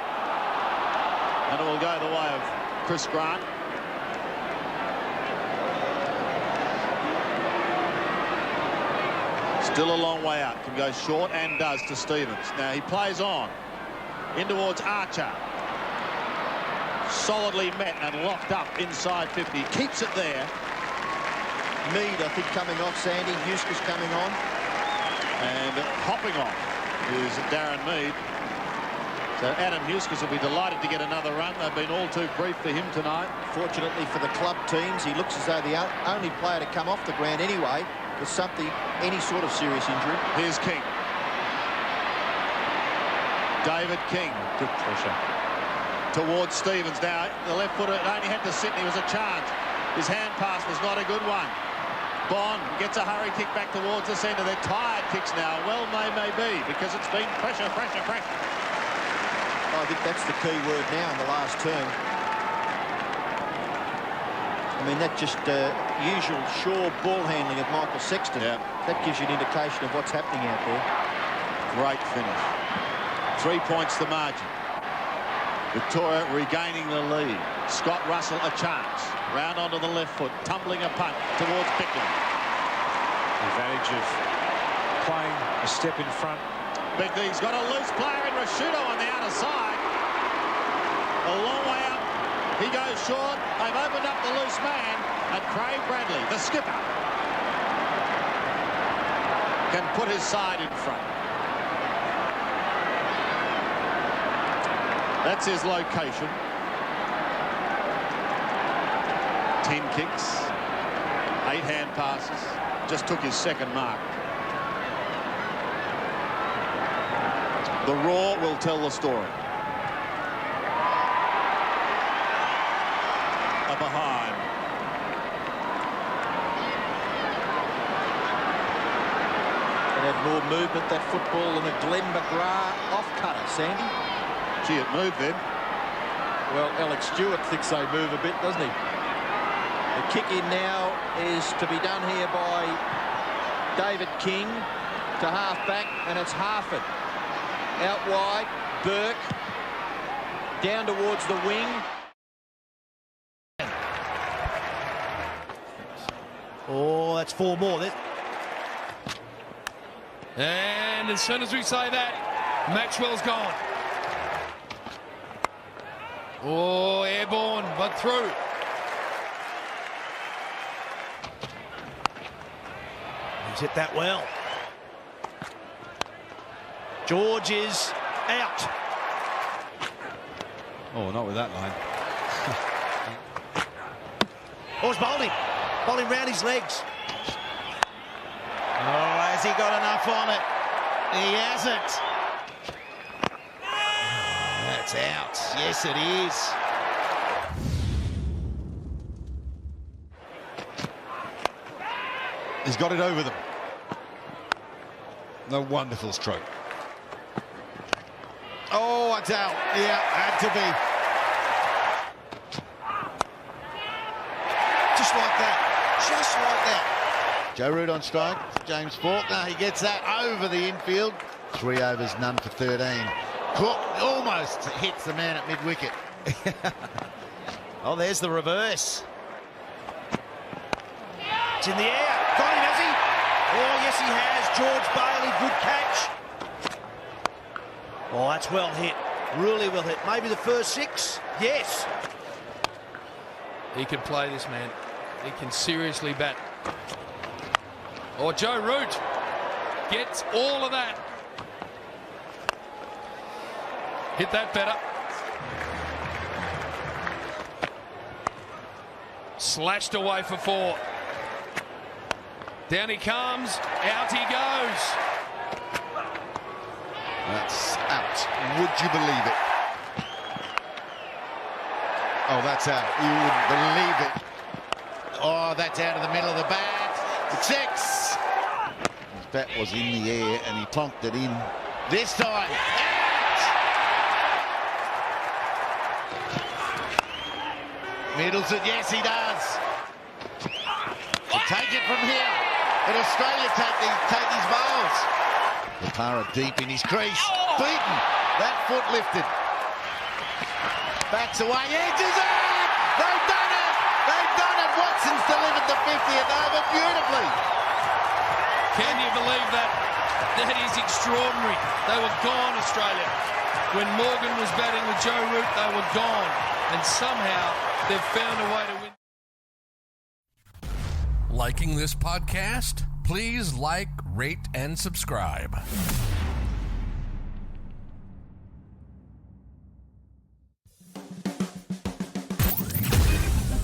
And it will go the way of Chris Grant. Still a long way out. Can go short and does to Stevens. Now he plays on. In towards Archer. Solidly met and locked up inside 50. Keeps it there. Mead, I think, coming off. Sandy. Eustace coming on. And hopping off is Darren Mead. So Adam Eustace will be delighted to get another run. They've been all too brief for him tonight. Fortunately for the club teams, he looks as though the only player to come off the ground anyway with something, any sort of serious injury. Here's King. David King. Good pressure. Towards Stevens. Now, the left footer only had to sit, and he was a chance. His hand pass was not a good one. Bond gets a hurry kick back towards the centre. They're tired kicks now. Well, they may be, because it's been pressure, pressure, pressure. I think that's the key word now in the last term. I mean, that just usual sure ball handling of Michael Sexton. Yeah. That gives you an indication of what's happening out there. Great finish. 3 points the margin. Victoria regaining the lead. Scott Russell a chance. Round onto the left foot, tumbling a punt towards Bickley. The advantage of playing a step in front. Bickley's got a loose player in Rashudo on the outer side. A long way up. He goes short. They've opened up the loose man. And Craig Bradley, the skipper, can put his side in front. That's his location. 10 kicks, 8 hand passes. Just took his second mark. The Raw will tell the story. A behind. It had more movement, that football, than a Glenn McGrath off-cutter, Sandy. Gee, it moved then. Well, Alex Stewart thinks they move a bit, doesn't he? The kick in now is to be done here by David King to half-back, and it's Harford. Out wide, Burke, down towards the wing. Oh, that's 4 more. And as soon as we say that, Maxwell's gone. Oh, airborne, but through. He's hit that well. George is out. Oh, not with that line. Oh, it's bowling. Bowling round his legs. Oh, has he got enough on it? He hasn't. Oh, that's out. Yes, it is. He's got it over them. A wonderful stroke. Oh, it's out. Yeah, had to be. Just like that. Just like that. Joe Root on strike. James Faulkner, he gets that over the infield. 3 overs, none for 13. Cook almost hits the man at mid-wicket. Oh, there's the reverse. It's in the air. Got him, has he? Oh, yes, he has. George Bailey, good catch. Oh, that's well hit. Really well hit. Maybe the first 6? Yes. He can play this, man. He can seriously bat. Oh, Joe Root gets all of that. Hit that better. Slashed away for 4. Down he comes. Out he goes. That's out. Would you believe it? Oh, that's out. You wouldn't believe it. Oh, that's out of the middle of the bat. It's 6. His bat was in the air and he plonked it in. This time, out! Middleton, yes, he does. He'll take it from here. But Australia take these bowls. Lapara deep in his crease. Beaten. That foot lifted. Backs away. Edges it! They've done it! They've done it! Watson's delivered the 50th over beautifully. Can you believe that? That is extraordinary. They were gone, Australia. When Morgan was batting with Joe Root, they were gone. And somehow they've found a way to win. Liking this podcast? Please like, rate, and subscribe.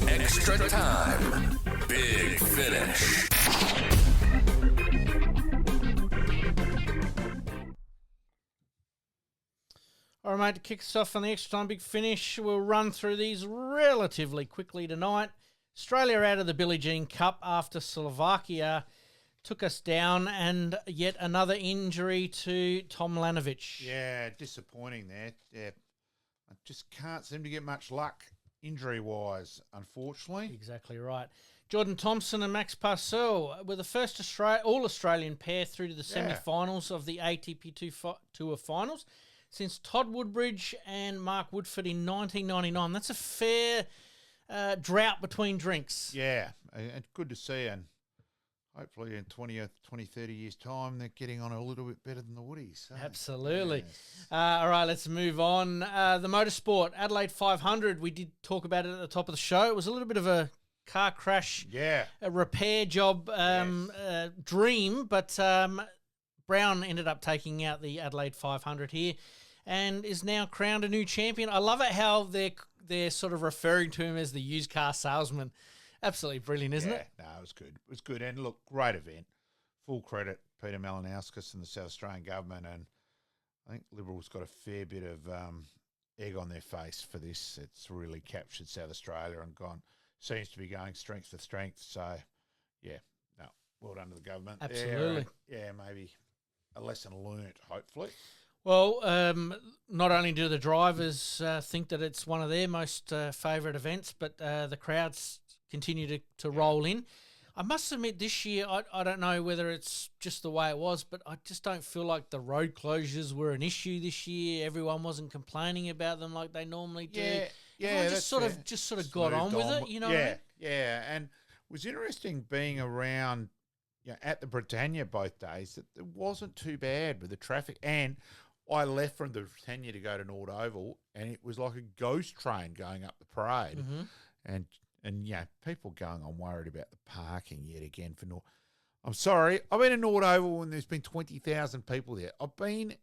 Extra time. Big finish. All right, mate, to kick us off on the extra time big finish, we'll run through these relatively quickly tonight. Australia out of the Billie Jean Cup after Slovakia took us down, and yet another injury to Tom Lanovich. Yeah, disappointing there. Yeah, I just can't seem to get much luck injury-wise, unfortunately. Exactly right. Jordan Thompson and Max Parcell were the first all-Australian pair through to the semi-finals of the ATP Tour Finals since Todd Woodbridge and Mark Woodford in 1999. That's a fair drought between drinks. Yeah, and good to see. And hopefully in 20, 30 years' time, they're getting on a little bit better than the Woodies. So. Absolutely. Yes. All right, let's move on. The motorsport, Adelaide 500, we did talk about it at the top of the show. It was a little bit of a car crash, a repair job dream, but Brown ended up taking out the Adelaide 500 here and is now crowned a new champion. I love it how they're sort of referring to him as the used car salesman. Absolutely brilliant, isn't it? No, it was good. It was good. And look, great event. Full credit, Peter Malinauskas and the South Australian government. And I think Liberals got a fair bit of egg on their face for this. It's really captured South Australia and seems to be going strength for strength. So, well done to the government. Absolutely. Yeah, maybe a lesson learnt, hopefully. Well, not only do the drivers think that it's one of their most favourite events, but the crowds continue to roll in. I must admit this year, I don't know whether it's just the way it was, but I just don't feel like the road closures were an issue this year. Everyone wasn't complaining about them like they normally do. Everyone just sort of got on with it, you know what I mean? Yeah, and it was interesting being around at the Britannia both days that it wasn't too bad with the traffic. And I left from the Britannia to go to Nord Oval, and it was like a ghost train going up the parade. Mm-hmm. And people going on worried about the parking yet again for Nord. I'm sorry, I've been to Nord Oval and there's been 20,000 people there. I've been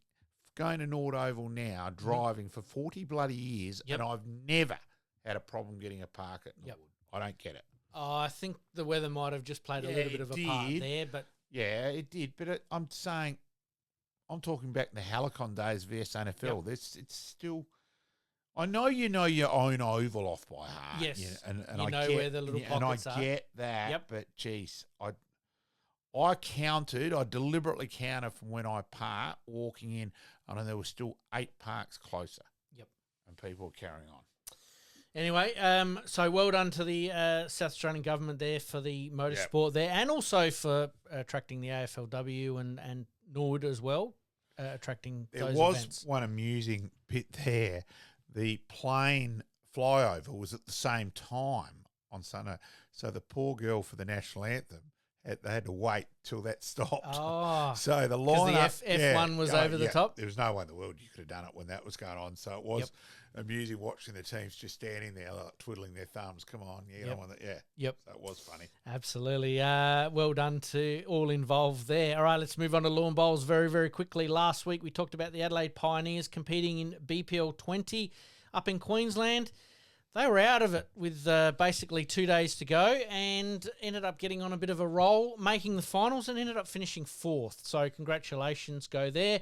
going to Nord Oval now, driving for 40 bloody years, and I've never had a problem getting a park at Nord. I don't get it. Oh, I think the weather might have just played a little bit of a part there, but yeah, it did. But I'm talking back in the Helicon days vs NFL. It's still. I know your own oval off by heart. Yes, and you know where the little pockets are. And I get that, but geez, I deliberately counted from when I parked, walking in, and there were still 8 parks closer. Yep. And people were carrying on. Anyway, so well done to the South Australian government there for the motorsport there, and also for attracting the AFLW and Nord as well, attracting those events. There was one amusing bit there. The plane flyover was at the same time on Sunday. So the poor girl for the national anthem, they had to wait till that stopped. Oh. So the lineup, F1 was over the top? There was no way in the world you could have done it when that was going on. So it was amusing watching the teams just standing there like, twiddling their thumbs. Come on, Yep. So it was funny. Absolutely. Well done to all involved there. All right, let's move on to lawn bowls very, very quickly. Last week we talked about the Adelaide Pioneers competing in BPL 20 up in Queensland. They were out of it with basically 2 days to go and ended up getting on a bit of a roll, making the finals and ended up finishing 4th. So congratulations go there.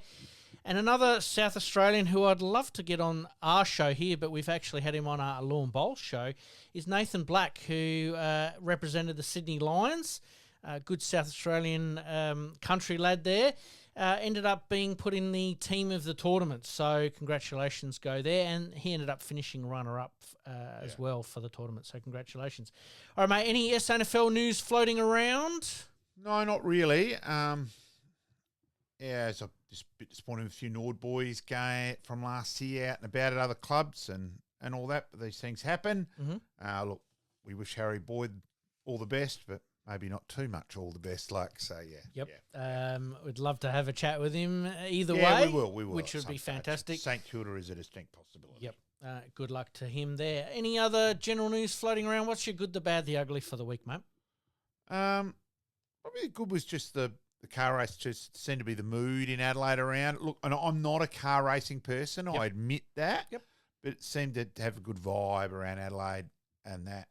And another South Australian who I'd love to get on our show here, but we've actually had him on our Law and Bowl show, is Nathan Black, who represented the Sydney Lions. Good South Australian country lad there. Ended up being put in the team of the tournament. So congratulations go there. And he ended up finishing runner-up as well for the tournament. So congratulations. All right, mate, any SNFL news floating around? No, not really. It's a bit disappointing with a few Nord boys going from last year out and about at other clubs and all that, but these things happen. Mm-hmm. Look, we wish Harry Boyd all the best, but maybe not too much all the best. Yep. We'd love to have a chat with him either way. Yeah, we will. Which would be fantastic. St Kilda is a distinct possibility. Yep. Good luck to him there. Any other general news floating around? What's your good, the bad, the ugly for the week, mate? Probably the good was just the car race just seemed to be the mood in Adelaide around. Look, and I'm not a car racing person. Yep. I admit that. Yep. But it seemed to have a good vibe around Adelaide and that.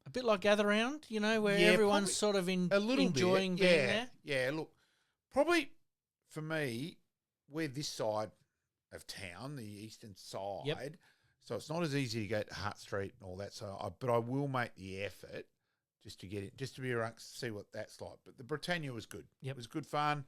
A bit like Gather Round, where everyone's sort of enjoying being there. Yeah, look, probably for me, we're this side of town, the eastern side, so it's not as easy to go to Hart Street and all that. But I will make the effort just to get it, just to be around, see what that's like. But the Britannia was good. Yep. It was good fun.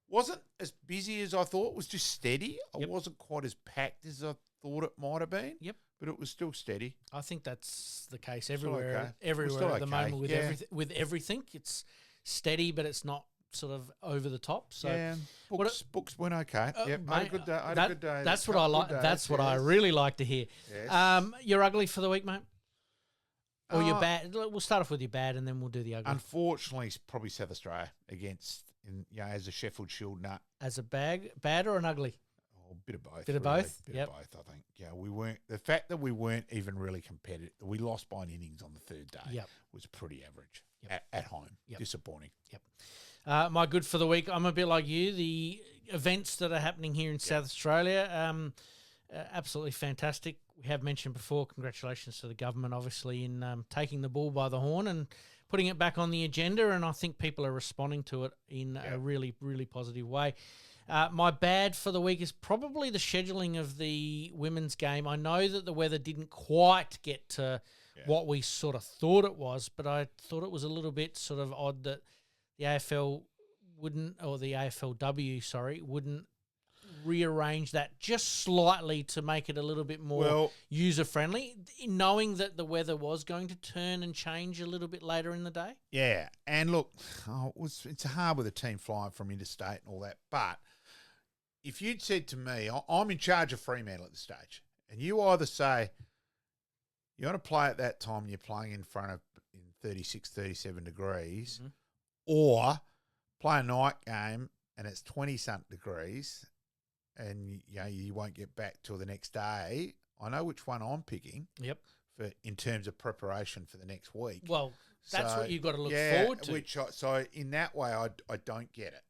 Wasn't as busy as I thought. It was just steady. Yep. It wasn't quite as packed as I thought it might have been. Yep. But it was still steady. I think that's the case Still everywhere. okay. Everywhere at the moment with yeah. with everything, it's steady, but it's not sort of over the top. So yeah, books went okay. Yep, mate, I had a good day. I had a good day. That's what I like. That's what I really like to hear. Yes. You're ugly for the week, mate. Or you're bad. We'll start off with your bad, and then we'll do the ugly. Unfortunately, it's probably South Australia as a Sheffield Shield nut. As a bad or an ugly? Oh, a bit of both. Bit of both. Bit of both. I think. Yeah, we weren't. The fact that we weren't even really competitive, we lost by an innings on the third day. Was pretty average at home. Disappointing. My good for the week. I'm a bit like you. The events that are happening here in South Australia, absolutely fantastic. We have mentioned before, congratulations to the government, obviously, in taking the bull by the horn and putting it back on the agenda, and I think people are responding to it in a really, really positive way. My bad for the week is probably the scheduling of the women's game. I know that the weather didn't quite get to what we sort of thought it was, but I thought it was a little bit sort of odd that the AFLW, wouldn't rearrange that just slightly to make it a little bit more user-friendly, knowing that the weather was going to turn and change a little bit later in the day. Yeah, and look, it's hard with a team flying from interstate and all that, but if you'd said to me, I'm in charge of Fremantle at this stage, and you either say you want to play at that time and you're playing in front of 36, 37 degrees, or play a night game and it's 20-something degrees and you won't get back till the next day, I know which one I'm picking. Yep. In terms of preparation for the next week. Well, that's what you've got to look forward to. So in that way, I don't get it.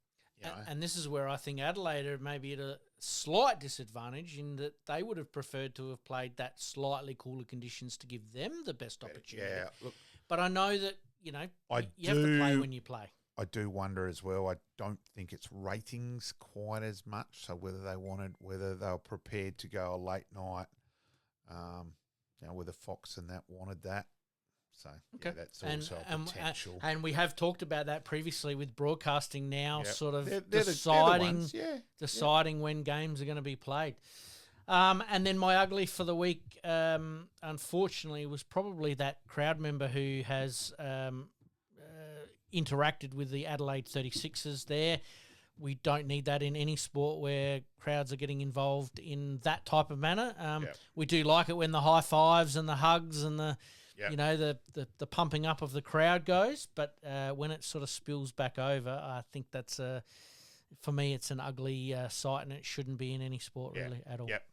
And this is where I think Adelaide are maybe at a slight disadvantage in that they would have preferred to have played that slightly cooler conditions to give them the best opportunity. Yeah, look, but I know that, you have to play when you play. I do wonder as well. I don't think it's ratings quite as much. So whether they were prepared to go a late night, whether Fox and that wanted that. So that's also a potential. And we have talked about that previously with broadcasting now, sort of they're deciding the when games are going to be played. And then my ugly for the week, unfortunately, was probably that crowd member who has interacted with the Adelaide 36ers there. We don't need that in any sport where crowds are getting involved in that type of manner. We do like it when the high fives and the hugs and the the pumping up of the crowd goes, but when it sort of spills back over, I think that's for me it's an ugly sight, and it shouldn't be in any sport really at all. Yep,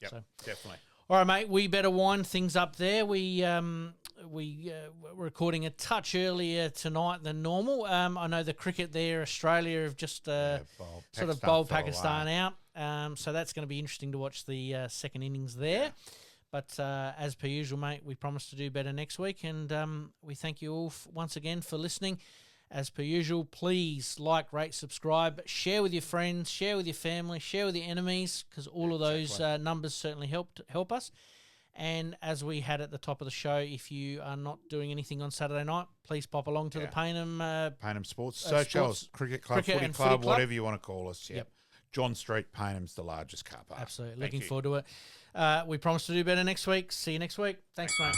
so, definitely. All right, mate, we better wind things up there. We're recording a touch earlier tonight than normal. I know the cricket there, Australia have just bowled Pakistan out. So that's going to be interesting to watch the second innings there. But as per usual, mate, we promise to do better next week, and we thank you all once again for listening. As per usual, please like, rate, subscribe, share with your friends, share with your family, share with your enemies, because all of those numbers certainly help us. And as we had at the top of the show, if you are not doing anything on Saturday night, please pop along to the Payneham Sports Socials, Cricket Club, Footy Club, whatever you want to call us. Yep. John Street, Paynham's the largest car park. Absolutely. Looking forward to it. We promise to do better next week. See you next week. Thanks, mate.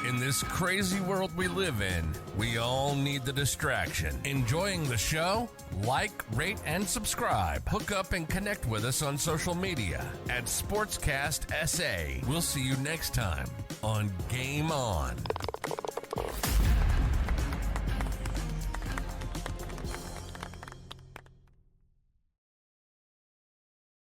In this crazy world we live in, we all need the distraction. Enjoying the show? Like, rate, and subscribe. Hook up and connect with us on social media at SportsCast SA. We'll see you next time on Game On.